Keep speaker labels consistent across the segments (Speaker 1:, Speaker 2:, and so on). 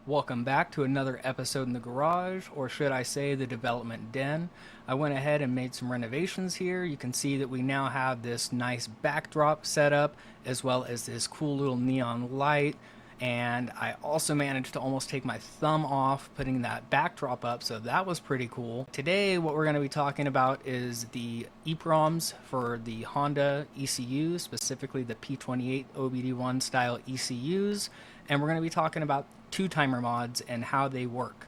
Speaker 1: Welcome back to another episode in the garage, or should I say the development den. I went ahead and made some renovations here. You can see that we now have this nice backdrop set up, as well as this cool little neon light. And I also managed to almost take my thumb off putting that backdrop up, so that was pretty cool. Today, what we're going to be talking about is the EPROMs for the Honda ECU, specifically the P28 OBD1 style ECUs. And we're going to be talking about two-timer mods and how they work.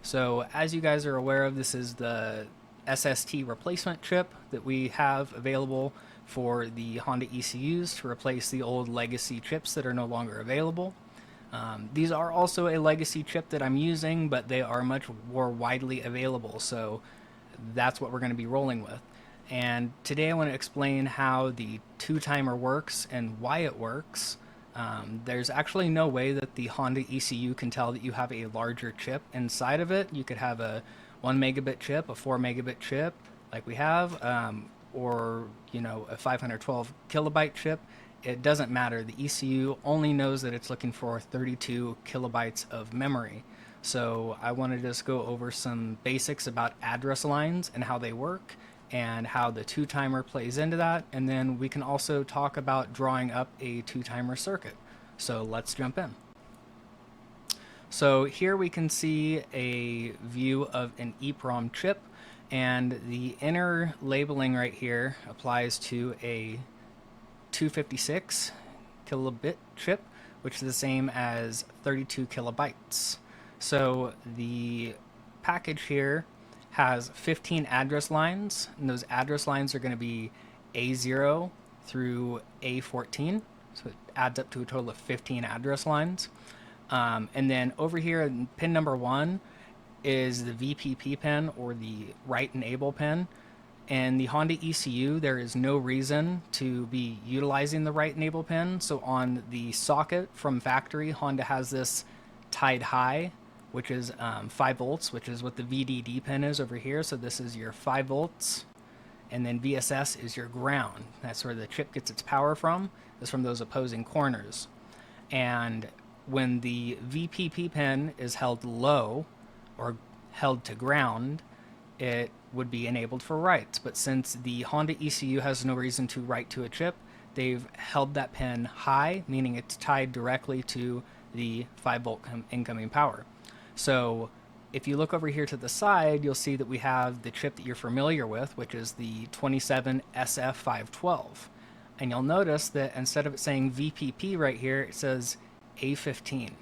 Speaker 1: So as you guys are aware of, this is the SST replacement chip that we have available for the Honda ECUs to replace the old legacy chips that are no longer available. These are also a legacy chip that I'm using, but they are much more widely available, so that's what we're going to be rolling with. And today I want to explain how the two-timer works and why it works. There's actually no way that the Honda ECU can tell that you have a larger chip inside of it. You could have a 1 megabit chip, a 4 megabit chip like we have, or a 512 kilobyte chip. It doesn't matter. The ECU only knows that it's looking for 32 kilobytes of memory. So I want to just go over some basics about address lines and how they work and how the two-timer plays into that. And then we can also talk about drawing up a two-timer circuit. So let's jump in. So here we can see a view of an EPROM chip, and the inner labeling right here applies to a 256 kilobit chip, which is the same as 32 kilobytes. So the package here has 15 address lines, and those address lines are going to be A0 through A14, so it adds up to a total of 15 address lines. And then over here, pin number 1 is the VPP pin, or the write enable pin. And the Honda ECU, there is no reason to be utilizing the write enable pin. So on the socket from factory, Honda has this tied high, which is 5 volts, which is what the VDD pin is over here. So this is your 5 volts, and then VSS is your ground. That's where the chip gets its power from, is from those opposing corners. And when the VPP pin is held low or held to ground, it would be enabled for writes. But since the Honda ECU has no reason to write to a chip, they've held that pin high, meaning it's tied directly to the 5 volt incoming power. So if you look over here to the side, you'll see that we have the chip that you're familiar with, which is the 27SF512. And you'll notice that instead of it saying VPP right here, it says A15.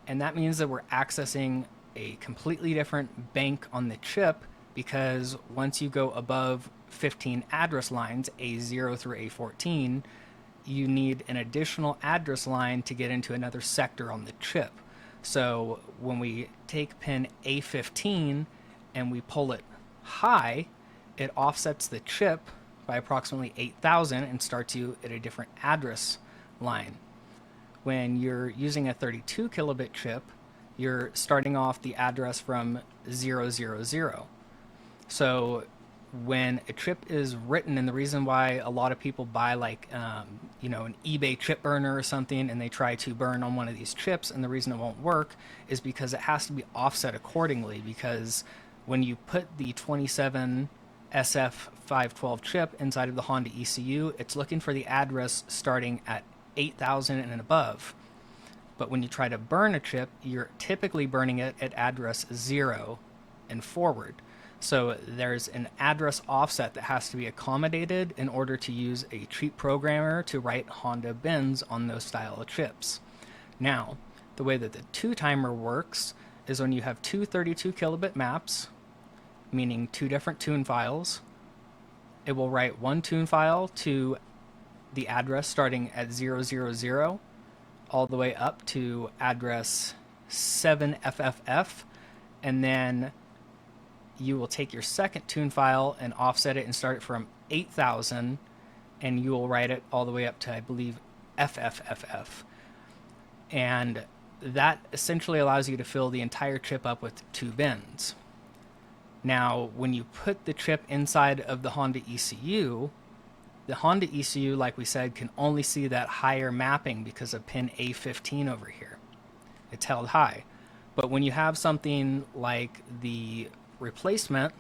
Speaker 1: And that means that we're accessing a completely different bank on the chip, because once you go above 15 address lines, A0 through A14, you need an additional address line to get into another sector on the chip. So when we take pin A15 and we pull it high, it offsets the chip by approximately 8,000 and starts you at a different address line. When you're using a 32 kilobit chip, you're starting off the address from 000. So when a chip is written, and the reason why a lot of people buy an eBay chip burner or something, and they try to burn on one of these chips, and the reason it won't work is because it has to be offset accordingly, because when you put the 27SF512 chip inside of the Honda ECU, it's looking for the address starting at 8,000 and above. But when you try to burn a chip, you're typically burning it at address 0 and forward. So there's an address offset that has to be accommodated in order to use a cheap programmer to write Honda bins on those style of chips. Now, the way that the two-timer works is when you have two 32 kilobit maps, meaning 2 different tune files, it will write one tune file to the address starting at 000 all the way up to address 7FFF, and then you will take your second tune file and offset it and start it from 8,000, and you will write it all the way up to, I believe, FFFF. And that essentially allows you to fill the entire chip up with 2 bins. Now, when you put the chip inside of the Honda ECU, the Honda ECU, like we said, can only see that higher mapping because of pin A15 over here. It's held high. But when you have something like the replacement,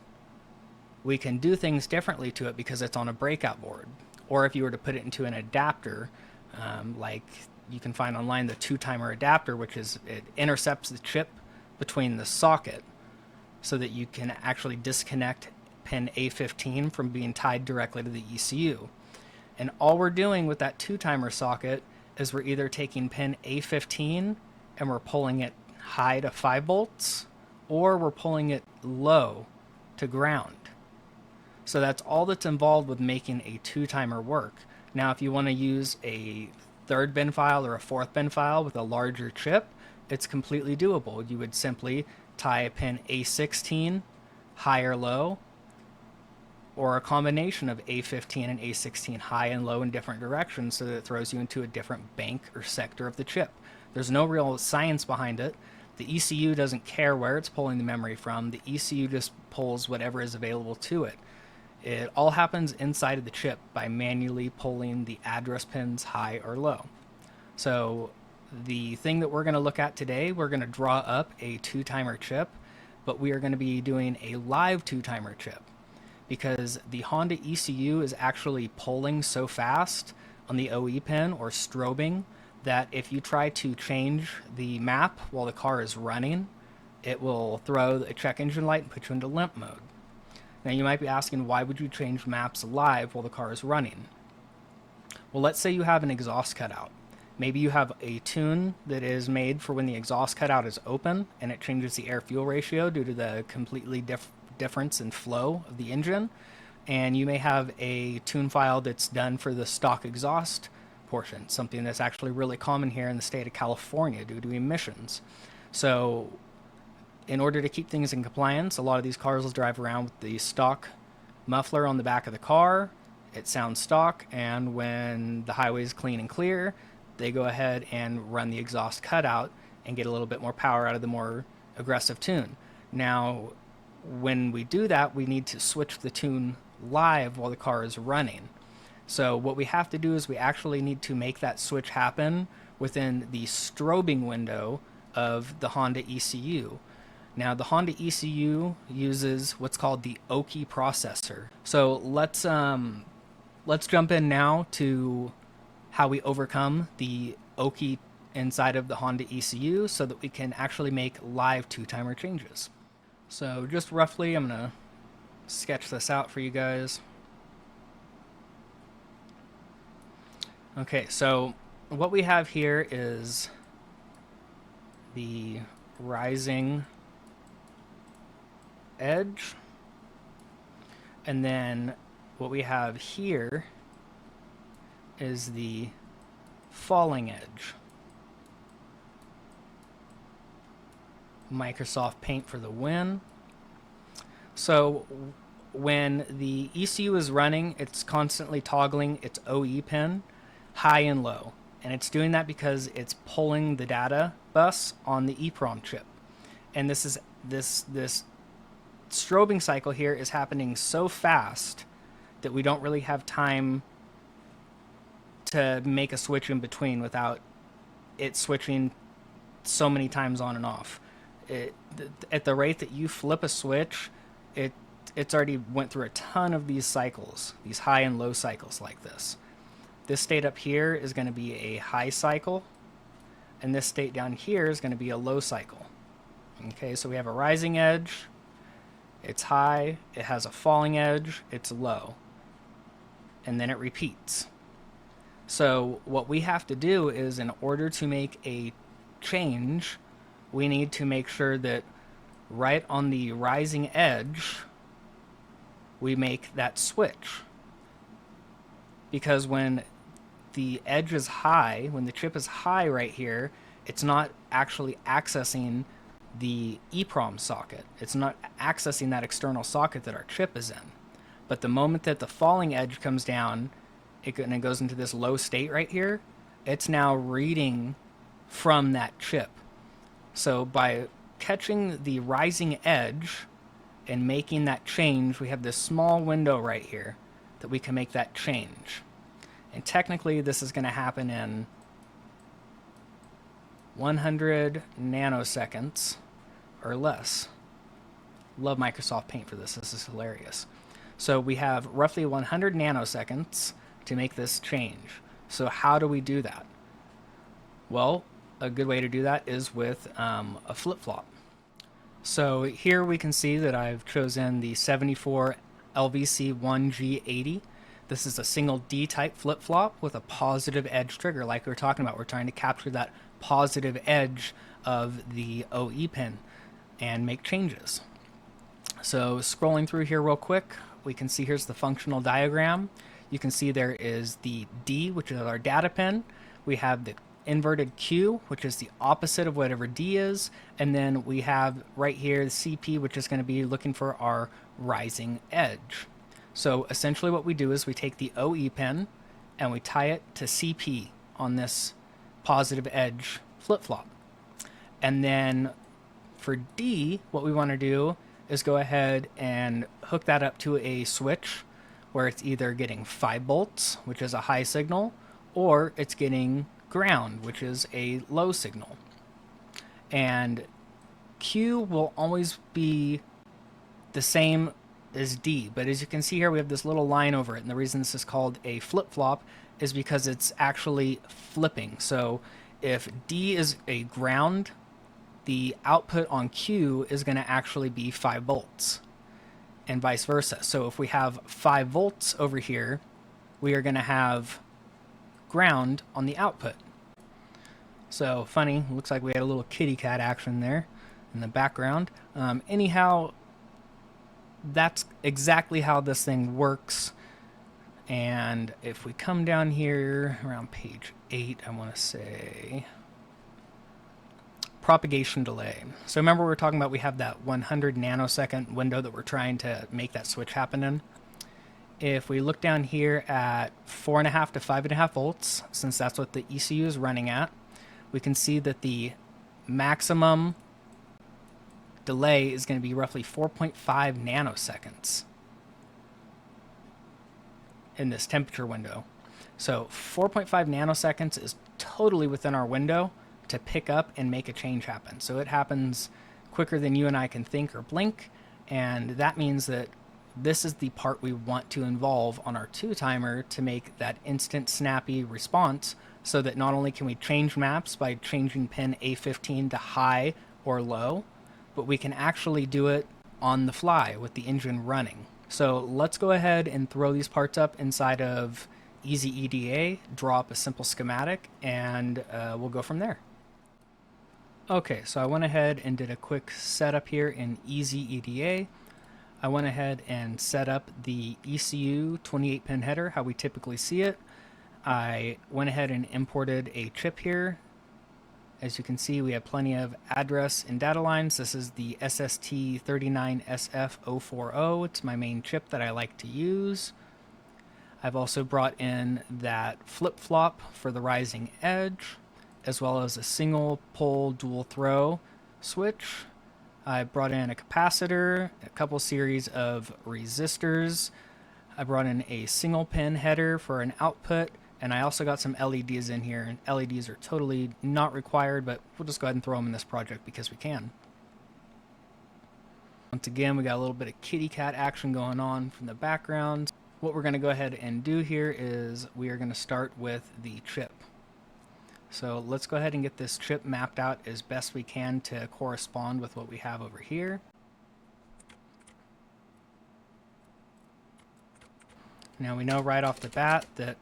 Speaker 1: we can do things differently to it because it's on a breakout board. Or if you were to put it into an adapter, like you can find online the 2-timer adapter, which is it intercepts the chip between the socket so that you can actually disconnect pin A15 from being tied directly to the ECU. And all we're doing with that 2-timer socket is we're either taking pin A15 and we're pulling it high to 5 volts, or we're pulling it low to ground. So that's all that's involved with making a 2-timer work. Now, if you want to use a 3rd bin file or a 4th bin file with a larger chip, it's completely doable. You would simply tie a pin A16 high or low, or a combination of A15 and A16 high and low in different directions so that it throws you into a different bank or sector of the chip. There's no real science behind it. The ECU doesn't care where it's pulling the memory from. The ECU just pulls whatever is available to it. It all happens inside of the chip by manually pulling the address pins high or low. So the thing that we're going to look at today, we're going to draw up a 2-timer chip, but we are going to be doing a live 2-timer chip because the Honda ECU is actually pulling so fast on the OE pin or strobing that if you try to change the map while the car is running, it will throw a check engine light and put you into limp mode. Now you might be asking, why would you change maps live while the car is running? Well, let's say you have an exhaust cutout. Maybe you have a tune that is made for when the exhaust cutout is open and it changes the air-fuel ratio due to the completely difference in flow of the engine. And you may have a tune file that's done for the stock exhaust portion, something that's actually really common here in the state of California due to emissions. So in order to keep things in compliance, a lot of these cars will drive around with the stock muffler on the back of the car. It sounds stock, and when the highway is clean and clear, they go ahead and run the exhaust cutout and get a little bit more power out of the more aggressive tune. Now, when we do that, we need to switch the tune live while the car is running. So what we have to do is we actually need to make that switch happen within the strobing window of the Honda ECU. Now, the Honda ECU uses what's called the OKI processor. So let's jump in now to how we overcome the OKI inside of the Honda ECU so that we can actually make live 2-timer changes. So just roughly, I'm going to sketch this out for you guys. Okay, so what we have here is the rising edge, and then what we have here is the falling edge. Microsoft Paint for the win. So when the ECU is running, it's constantly toggling its OE pin high and low, and it's doing that because it's pulling the data bus on the EPROM chip. And this strobing cycle here is happening so fast that we don't really have time to make a switch in between without it switching so many times on and off. At the rate that you flip a switch, it's already went through a ton of these cycles, these high and low cycles like this. This state up here is going to be a high cycle, and this state down here is going to be a low cycle. Okay, so we have a rising edge, it's high, it has a falling edge, it's low, and then it repeats. So what we have to do is, in order to make a change, we need to make sure that right on the rising edge, we make that switch. Because when the edge is high, when the chip is high right here, it's not actually accessing the EPROM socket. It's not accessing that external socket that our chip is in. But the moment that the falling edge comes down, it goes into this low state right here, it's now reading from that chip. So by catching the rising edge, and making that change, we have this small window right here that we can make that change. And technically this is going to happen in 100 nanoseconds or less. Love Microsoft Paint for this. This is hilarious. So we have roughly 100 nanoseconds to make this change. So how do we do that? Well, a good way to do that is with a flip-flop. So here we can see that I've chosen the 74 LVC 1G80. This is a single D-type flip-flop with a positive edge trigger. Like we were talking about, we're trying to capture that positive edge of the OE pin and make changes. So scrolling through here real quick, we can see here's the functional diagram. You can see there is the D, which is our data pin. We have the inverted Q, which is the opposite of whatever D is. And then we have right here the CP, which is going to be looking for our rising edge. So essentially what we do is we take the OE pin and we tie it to CP on this positive edge flip-flop. And then for D, what we want to do is go ahead and hook that up to a switch where it's either getting 5 volts, which is a high signal, or it's getting ground, which is a low signal. And Q will always be the same as D, but as you can see here, we have this little line over it, and the reason this is called a flip-flop is because it's actually flipping. So if D is a ground, the output on Q is going to actually be 5 volts, and vice versa. So if we have 5 volts over here, we are going to have ground on the output. So funny, looks like we had a little kitty cat action there in the background. Anyhow, that's exactly how this thing works. And if we come down here around page 8, I want to say propagation delay. So remember we were talking about we have that 100 nanosecond window that we're trying to make that switch happen in. If we look down here at 4.5 to 5.5 volts, since that's what the ECU is running at, we can see that the maximum delay is going to be roughly 4.5 nanoseconds in this temperature window. So 4.5 nanoseconds is totally within our window to pick up and make a change happen. So it happens quicker than you and I can think or blink, and that means that this is the part we want to involve on our 2-timer to make that instant snappy response, so that not only can we change maps by changing pin A15 to high or low, but we can actually do it on the fly with the engine running. So let's go ahead and throw these parts up inside of Easy EDA, draw up a simple schematic, and we'll go from there. Okay, so I went ahead and did a quick setup here in Easy EDA. I went ahead and set up the ECU 28-pin header, how we typically see it. I went ahead and imported a chip here. As you can see, we have plenty of address and data lines. This is the SST39SF040. It's my main chip that I like to use. I've also brought in that flip-flop for the rising edge, as well as a single pole dual throw switch. I brought in a capacitor, a couple series of resistors. I brought in a single pin header for an output, and I also got some LEDs in here. And LEDs are totally not required, but we'll just go ahead and throw them in this project because we can. Once again, we got a little bit of kitty cat action going on from the background. What we're going to go ahead and do here is we are going to start with the chip. So let's go ahead and get this chip mapped out as best we can to correspond with what we have over here. Now we know right off the bat that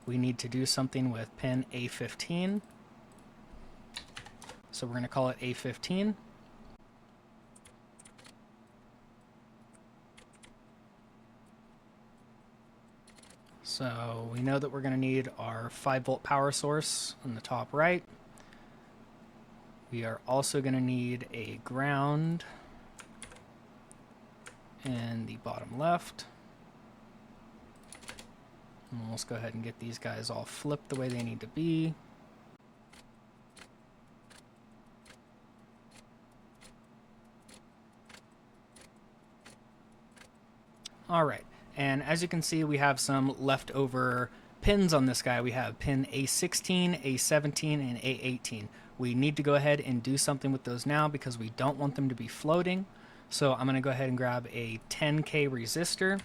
Speaker 1: we need to do something with pin A15. So we're going to call it A15. So we know that we're going to need our 5-volt power source on the top right. We are also going to need a ground in the bottom left. And let's go ahead and get these guys all flipped the way they need to be. All right, and as you can see, we have some leftover pins on this guy. We have pin A16, A17, and A18. We need to go ahead and do something with those now because we don't want them to be floating. So I'm going to go ahead and grab a 10K resistor,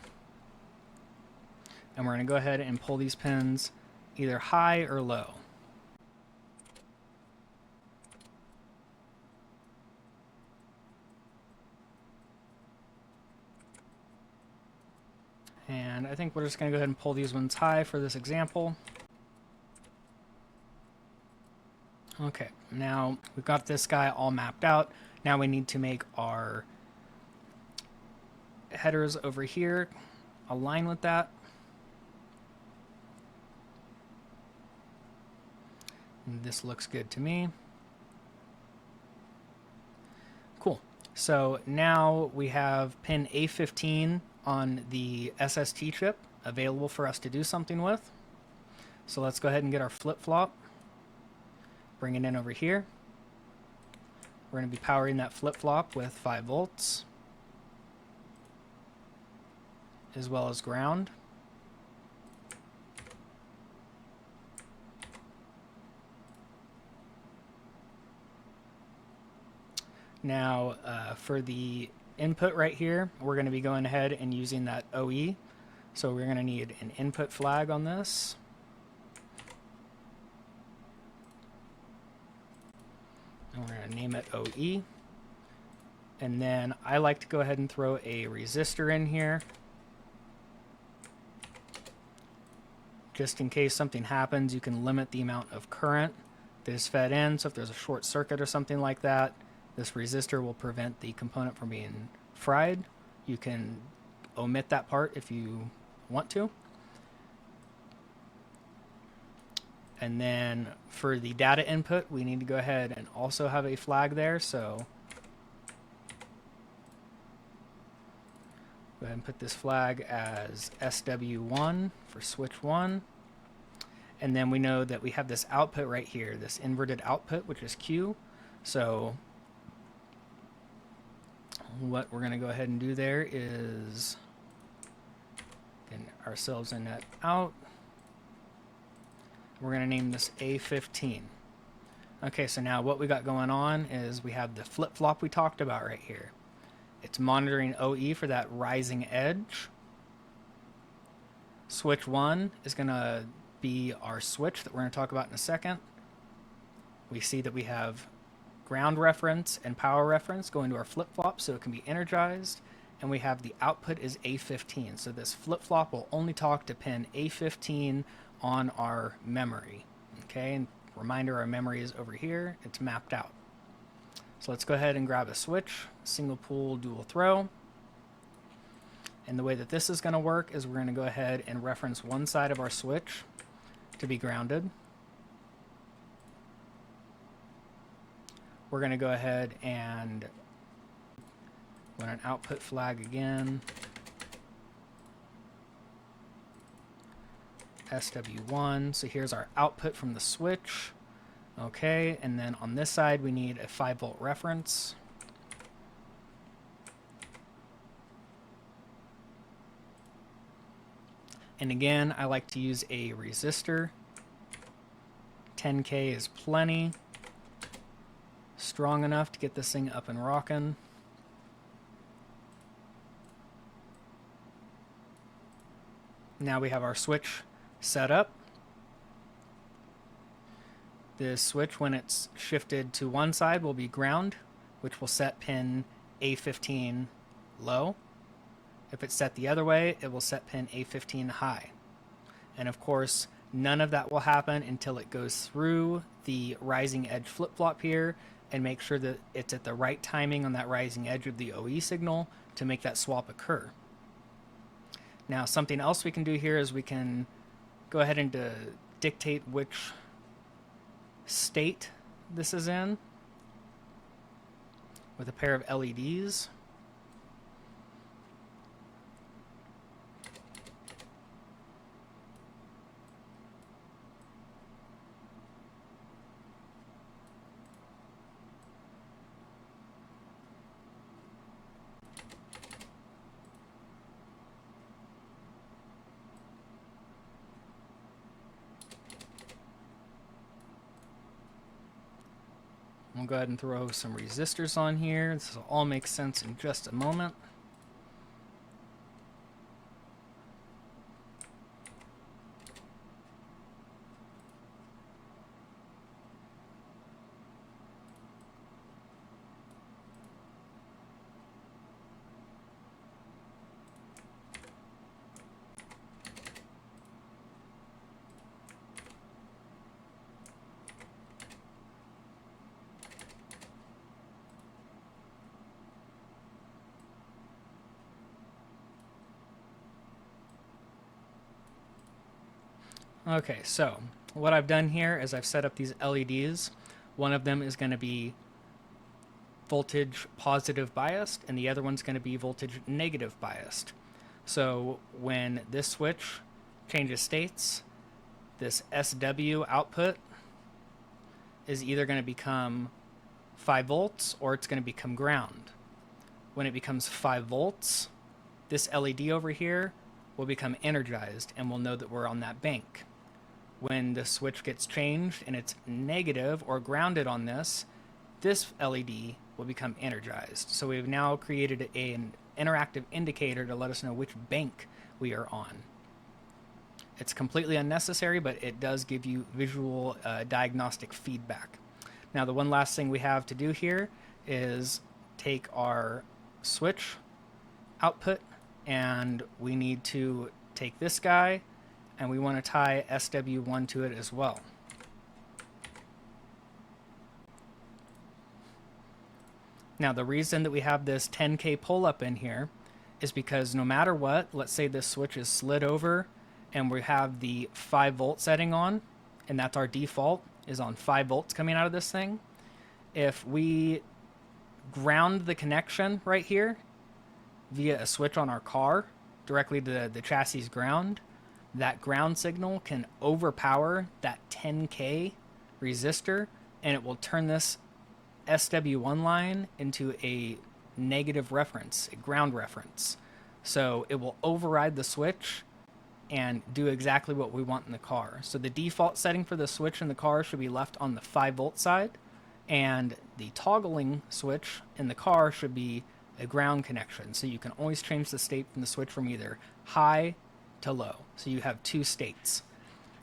Speaker 1: and we're going to go ahead and pull these pins either high or low. And I think we're just going to go ahead and pull these ones high for this example. Okay, now we've got this guy all mapped out. Now we need to make our headers over here align with that. And this looks good to me. Cool. So now we have pin A15 on the SST chip available for us to do something with. So let's go ahead and get our flip-flop. Bring it in over here. We're going to be powering that flip-flop with 5 volts, as well as ground. Now, for the input right here, we're going to be going ahead and using that OE. So we're going to need an input flag on this. And we're going to name it OE. And then I like to go ahead and throw a resistor in here, just in case something happens. You can limit the amount of current that is fed in. So if there's a short circuit or something like that, this resistor will prevent the component from being fried. You can omit that part if you want to. And then for the data input, we need to go ahead and also have a flag there. So go ahead and put this flag as SW1 for switch 1. And then we know that we have this output right here, this inverted output, which is Q. So what we're going to go ahead and do there is get ourselves in that out. We're going to name this A15. Okay, so now what we got going on is we have the flip-flop we talked about right here. It's monitoring OE for that rising edge. Switch 1 is going to be our switch that we're going to talk about in a second. We see that we have ground reference and power reference going to our flip-flop so it can be energized, and we have the output is A15. So this flip-flop will only talk to pin A15 on our memory. Okay, and reminder, our memory is over here. It's mapped out. So let's go ahead and grab a switch, single pull, dual throw. And the way that this is going to work is we're going to go ahead and reference one side of our switch to be grounded. We're going to go ahead and run an output flag again. SW1. So here's our output from the switch. Okay, and then on this side we need a 5-volt reference. And again, I like to use a resistor. 10K is plenty. Strong enough to get this thing up and rocking. Now we have our switch set up. This switch, when it's shifted to one side, will be ground, which will set pin A15 low. If it's set the other way, it will set pin A15 high. And of course, none of that will happen until it goes through the rising edge flip-flop here and make sure that it's at the right timing on that rising edge of the OE signal to make that swap occur. Now, something else we can do here is we can go ahead and dictate which state this is in with a pair of LEDs. We'll go ahead and throw some resistors on here. This will all make sense in just a moment. Okay, so what I've done here is I've set up these LEDs. One of them is going to be voltage positive biased, and the other one's going to be voltage negative biased. So when this switch changes states, this SW output is either going to become 5 volts or it's going to become ground. When it becomes 5 volts, this LED over here will become energized and we'll know that we're on that bank. When the switch gets changed and it's negative or grounded on this LED will become energized. So we've now created an interactive indicator to let us know which bank we are on. It's completely unnecessary, but it does give you visual diagnostic feedback. Now the one last thing we have to do here is take our switch output, and we need to take this guy and we want to tie SW1 to it as well. Now the reason that we have this 10K pull up in here is because no matter what, let's say this switch is slid over and we have the 5 volt setting on, and that's our default, is on 5 volts coming out of this thing. If we ground the connection right here via a switch on our car directly to the chassis ground, that ground signal can overpower that 10K resistor, and it will turn this SW1 line into a negative reference, a ground reference. So it will override the switch and do exactly what we want in the car. So the default setting for the switch in the car should be left on the 5 volt side, and the toggling switch in the car should be a ground connection. So you can always change the state from the switch from either high to low. So you have 2 states.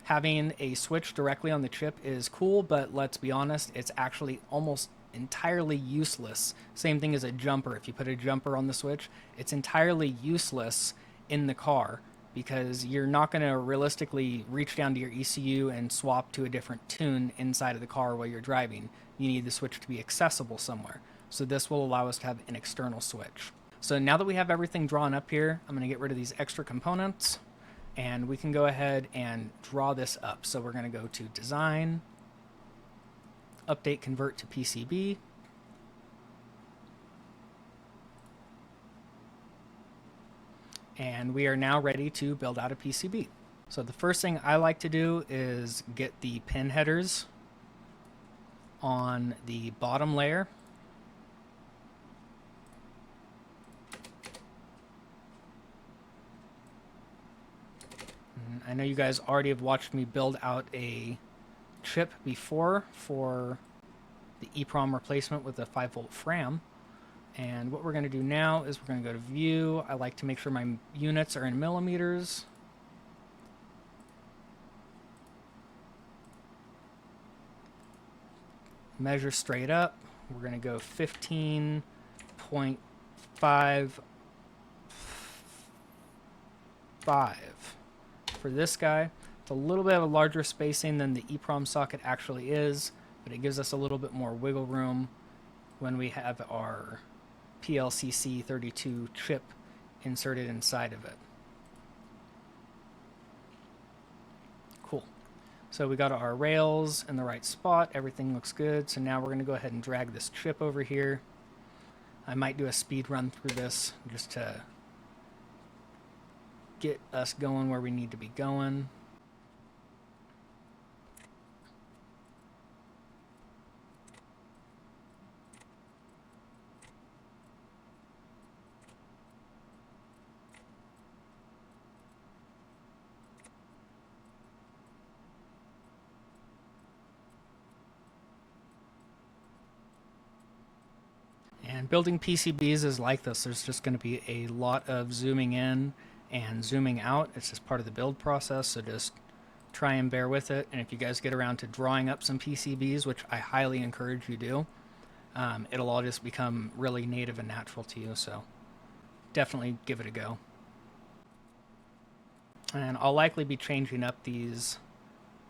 Speaker 1: Having a switch directly on the chip is cool, but let's be honest, it's actually almost entirely useless. Same thing as a jumper. If you put a jumper on the switch, it's entirely useless in the car because you're not going to realistically reach down to your ECU and swap to a different tune inside of the car while you're driving. You need the switch to be accessible somewhere. So this will allow us to have an external switch. So now that we have everything drawn up here, I'm going to get rid of these extra components and we can go ahead and draw this up. So we're going to go to Design, Update Convert to PCB. And we are now ready to build out a PCB. So the first thing I like to do is get the pin headers on the bottom layer. I know you guys already have watched me build out a chip before for the EPROM replacement with a 5 volt FRAM. And what we're going to do now is we're going to go to View. I like to make sure my units are in millimeters. Measure straight up. We're going to go 15.55 for this guy. It's a little bit of a larger spacing than the EPROM socket actually is, but it gives us a little bit more wiggle room when we have our PLCC 32 chip inserted inside of it. Cool. So we got our rails in the right spot. Everything looks good. So now we're going to go ahead and drag this chip over here. I might do a speed run through this just to get us going where we need to be going. Building PCBs is like this. There's just going to be a lot of zooming in and zooming out. It's just part of the build process, so just try and bear with it. And if you guys get around to drawing up some PCBs, which I highly encourage you do, it'll all just become really native and natural to you, so definitely give it a go. And I'll likely be changing up these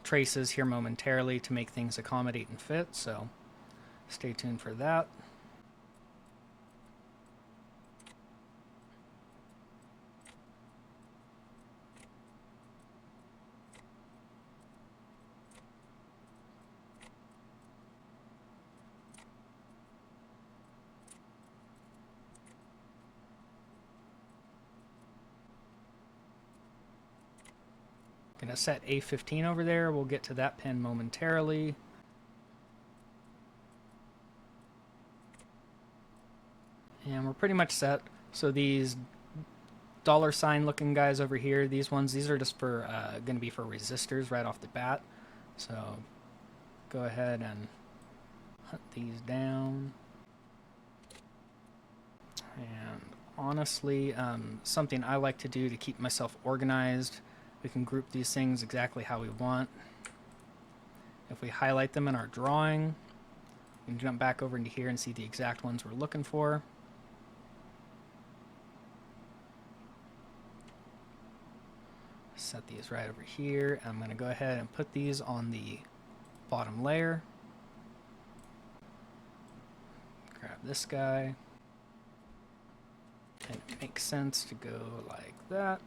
Speaker 1: traces here momentarily to make things accommodate and fit, so stay tuned for that. Gonna set A15 over there. We'll get to that pin momentarily. And we're pretty much set. So these $ looking guys over here, these are just for gonna be for resistors right off the bat. So go ahead and hunt these down. And honestly, something I like to do to keep myself organized, we can group these things exactly how we want. If we highlight them in our drawing, we can jump back over into here and see the exact ones we're looking for. Set these right over here. I'm going to go ahead and put these on the bottom layer. Grab this guy. And it makes sense to go like that.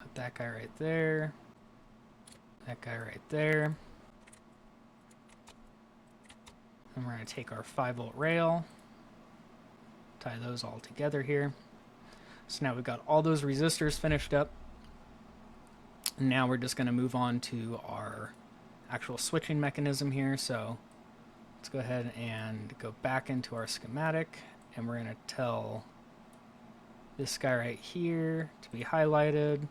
Speaker 1: Put that guy right there. That guy right there. And we're going to take our 5-volt rail, tie those all together here. So now we've got all those resistors finished up. And now we're just going to move on to our actual switching mechanism here. So let's go ahead and go back into our schematic, and we're going to tell this guy right here to be highlighted.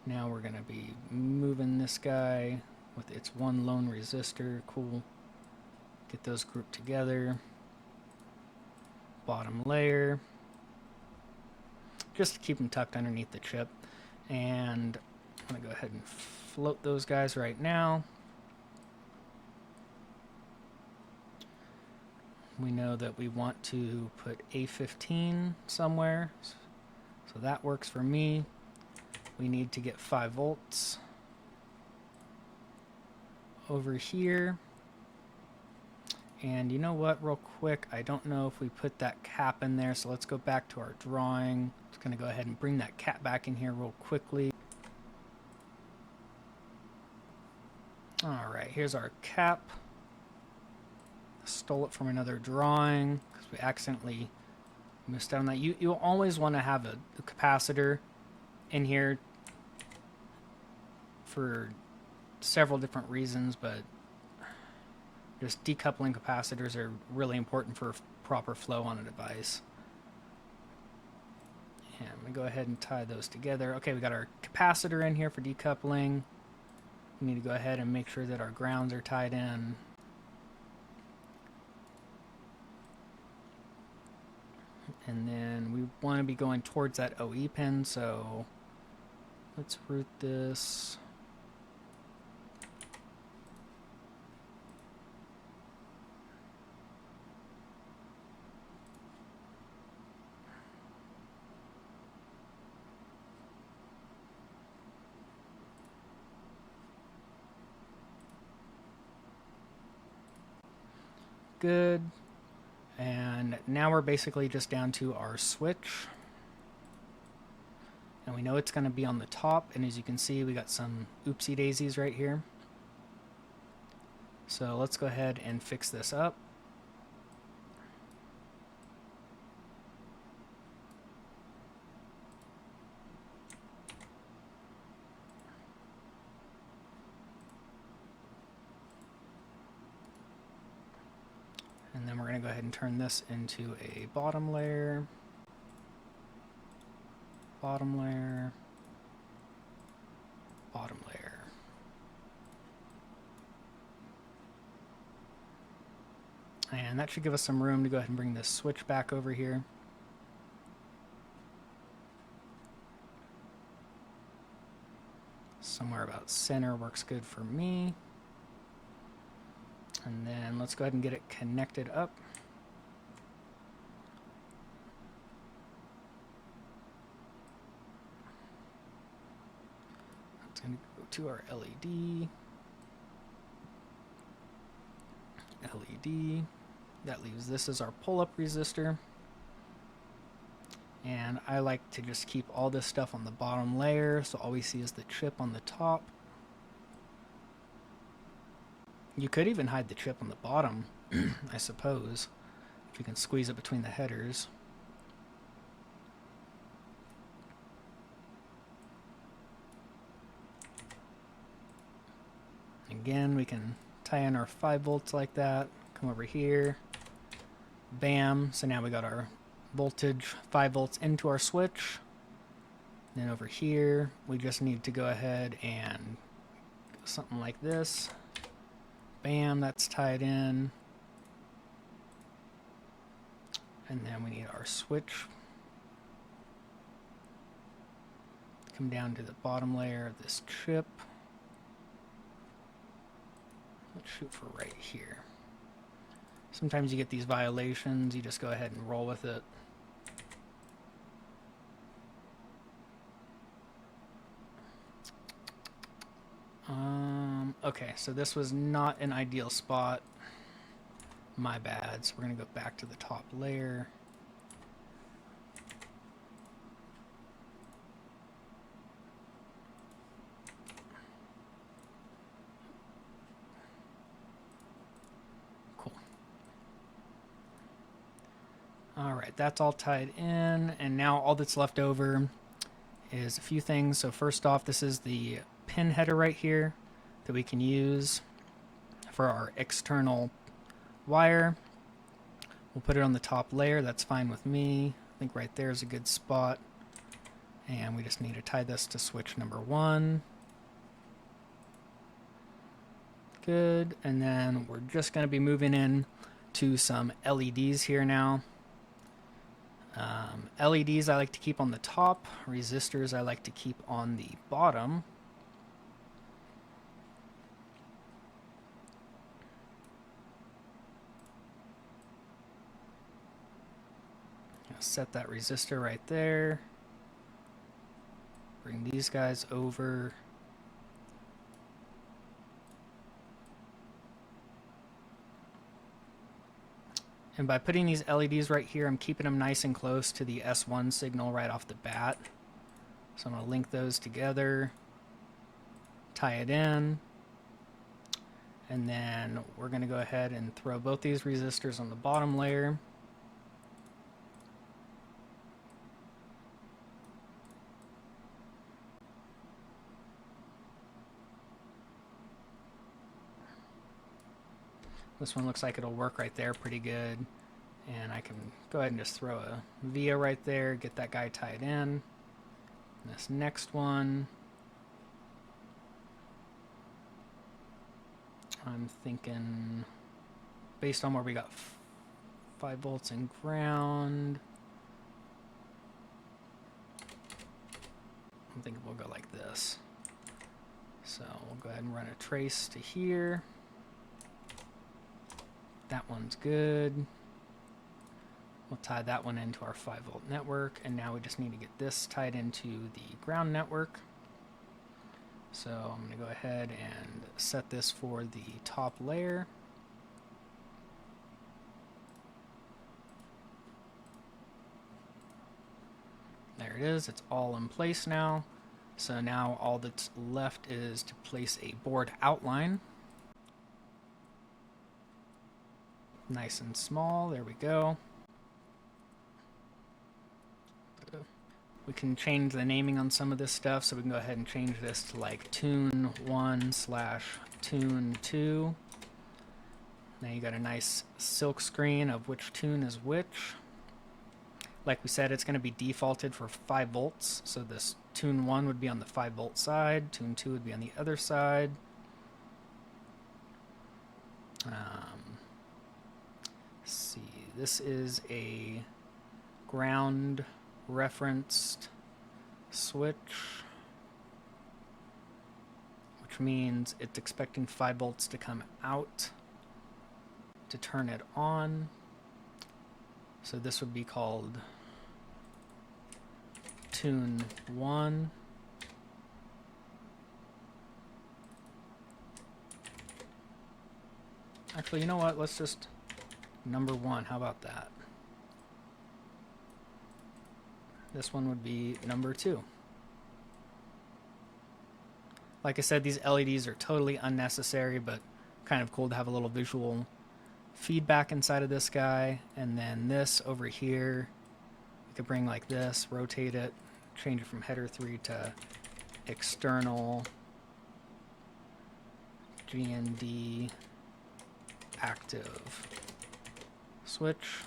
Speaker 1: Now we're going to be moving this guy with its one lone resistor. Cool. Get those grouped together. Bottom layer. Just to keep them tucked underneath the chip. And I'm going to go ahead and float those guys right now. We know that we want to put A15 somewhere, so that works for me. We need to get 5 volts over here. And you know what, real quick, I don't know if we put that cap in there, so let's go back to our drawing. Just going to go ahead and bring that cap back in here real quickly. Alright, here's our cap. Stole it from another drawing because we accidentally missed out on that. You'll always want to have a capacitor in here for several different reasons, but just decoupling capacitors are really important for proper flow on a device. And I'm going to go ahead and tie those together. Okay, we got our capacitor in here for decoupling. We need to go ahead and make sure that our grounds are tied in. And then we want to be going towards that OE pin, so let's route this. Good. And now we're basically just down to our switch. And we know it's going to be on the top, and as you can see, we got some oopsie daisies right here. So let's go ahead and fix this up. And then we're going to go ahead and turn this into a bottom layer. Bottom layer. Bottom layer. And that should give us some room to go ahead and bring this switch back over here. Somewhere about center works good for me. And then let's go ahead and get it connected up. It's going to go to our LED. LED. That leaves this as our pull-up resistor. And I like to just keep all this stuff on the bottom layer, so all we see is the chip on the top. You could even hide the chip on the bottom, I suppose, if you can squeeze it between the headers. Again, we can tie in our 5 volts like that, come over here, bam, so now we got our voltage 5 volts into our switch. Then over here we just need to go ahead and go something like this. Bam, that's tied in. And then we need our switch. Come down to the bottom layer of this chip. Let's shoot for right here. Sometimes you get these violations, you just go ahead and roll with it. Okay, so this was not an ideal spot. My bad. So we're going to go back to the top layer. Cool. Alright, that's all tied in, and now all that's left over is a few things. So first off, this is the pin header right here that we can use for our external wire. We'll put it on the top layer, that's fine with me. I think right there is a good spot. And we just need to tie this to switch number 1. Good, and then we're just going to be moving in to some LEDs here now. LEDs I like to keep on the top, resistors I like to keep on the bottom. Set that resistor right there. Bring these guys over. And by putting these LEDs right here, I'm keeping them nice and close to the S1 signal right off the bat. So I'm going to link those together, tie it in, and then we're going to go ahead and throw both these resistors on the bottom layer. This one looks like it'll work right there pretty good. And I can go ahead and just throw a via right there, get that guy tied in. And this next one, I'm thinking, based on where we got 5 volts in ground, I'm thinking we'll go like this. So we'll go ahead and run a trace to here. That one's good. We'll tie that one into our 5 volt network, and now we just need to get this tied into the ground network. So I'm going to go ahead and set this for the top layer. There it is, it's all in place now. So now all that's left is to place a board outline. Nice and small, there we go. We can change the naming on some of this stuff, so we can go ahead and change this to like tune 1/tune 2. Now you got a nice silk screen of which tune is which. Like we said, it's going to be defaulted for 5 volts, so this tune 1 would be on the 5 volt side, tune 2 would be on the other side. see, this is a ground referenced switch, which means it's expecting 5 volts to come out to turn it on. So this would be called tune 1. Actually, you know what? Let's just number 1. How about that? This one would be number 2. Like I said, these LEDs are totally unnecessary, but kind of cool to have a little visual feedback inside of this guy. And then this over here, we could bring like this, rotate it, change it from header 3 to external GND active switch.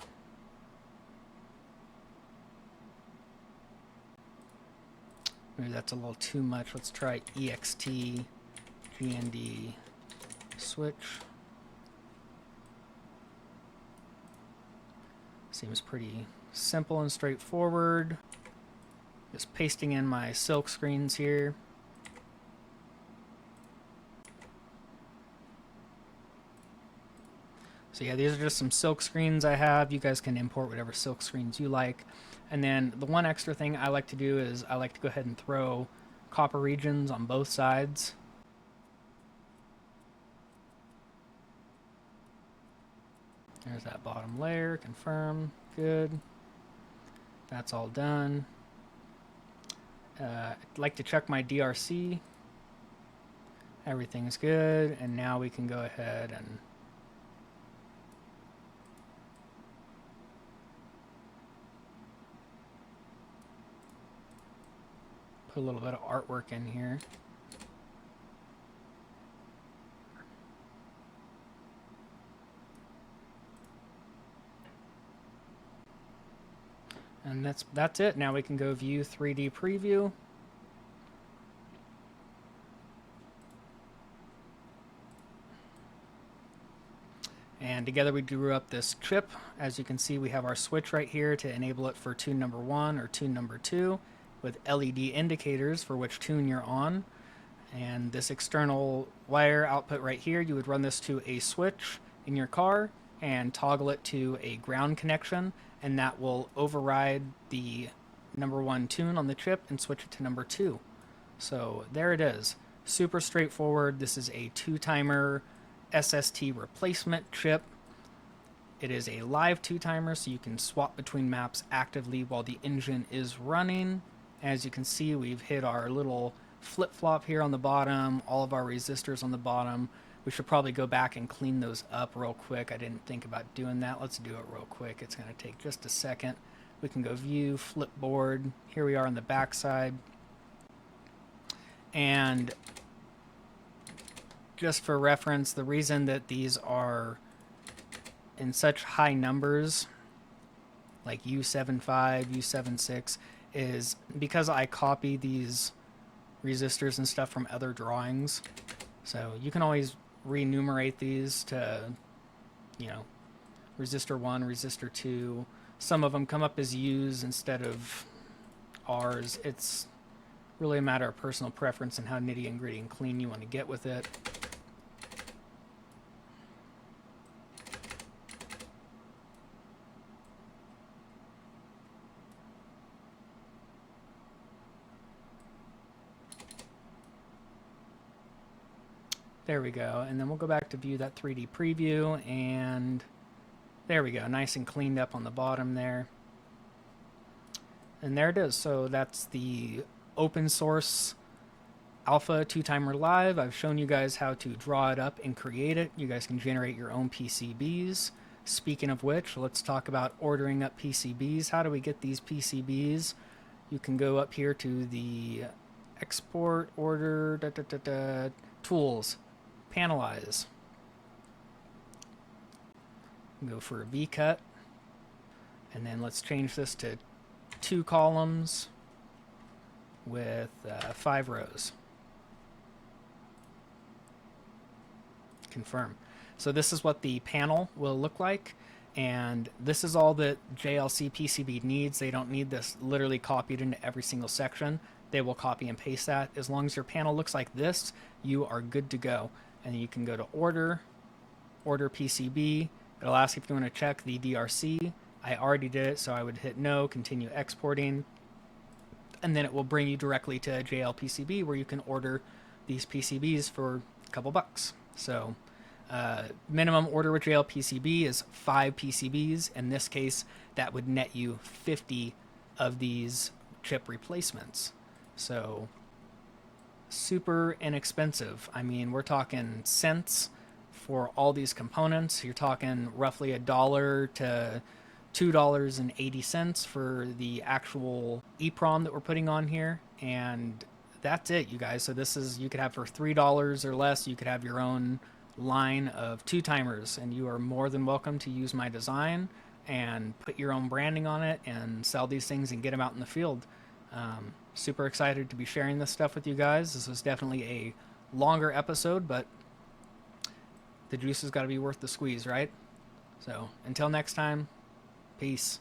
Speaker 1: Maybe that's a little too much. Let's try EXT GND switch. Seems pretty simple and straightforward. Just pasting in my silk screens here. So yeah, these are just some silk screens I have. You guys can import whatever silk screens you like. And then the one extra thing I like to do is I like to go ahead and throw copper regions on both sides. There's that bottom layer, confirm, good. That's all done. I'd like to check my DRC. Everything's good, and now we can go ahead and put a little bit of artwork in here. And that's it. Now we can go view 3D preview. And together we drew up this chip. As you can see, we have our switch right here to enable it for tune number 1 or tune number 2 with LED indicators for which tune you're on. And this external wire output right here, you would run this to a switch in your car and toggle it to a ground connection, and that will override the number 1 tune on the chip and switch it to number 2. So there it is. Super straightforward. This is a 2-timer SST replacement chip. It is a live 2-timer, so you can swap between maps actively while the engine is running. As you can see, we've hit our little flip-flop here on the bottom, all of our resistors on the bottom. We should probably go back and clean those up real quick. I didn't think about doing that. Let's do it real quick. It's going to take just a second. We can go view, flip board. Here we are on the back side. And just for reference, the reason that these are in such high numbers, like U75, U76, is because I copy these resistors and stuff from other drawings. So you can always re-enumerate these to, you know, resistor 1, resistor 2. Some of them come up as U's instead of R's. It's really a matter of personal preference and how nitty and gritty and clean you want to get with it. There we go, and then we'll go back to view that 3D preview, and there we go, nice and cleaned up on the bottom there. And there it is. So that's the open source alpha 2-timer live. I've shown you guys how to draw it up and create it. You guys can generate your own PCBs. Speaking of which, let's talk about ordering up PCBs. How do we get these PCBs? You can go up here to the export order tools. Panelize. Go for a V-cut, and then let's change this to 2 columns with 5 rows. Confirm. So this is what the panel will look like. And this is all that JLC PCB needs. They don't need this literally copied into every single section. They will copy and paste that. As long as your panel looks like this, you are good to go. And you can go to order PCB. It'll ask if you want to check the DRC. I already did it, so I would hit no, continue exporting. And then it will bring you directly to JLPCB where you can order these PCBs for a couple bucks. So minimum order with JLPCB is 5 PCBs. In this case, that would net you 50 of these chip replacements. So super inexpensive. I mean, we're talking cents for all these components. You're talking roughly $1 to $2.80 for the actual EPROM that we're putting on here, and that's it, you guys. So this is, you could have for $3 or less, you could have your own line of 2-timers, and you are more than welcome to use my design and put your own branding on it and sell these things and get them out in the field. Super excited to be sharing this stuff with you guys. This was definitely a longer episode, but the juice has got to be worth the squeeze, right? So until next time, peace.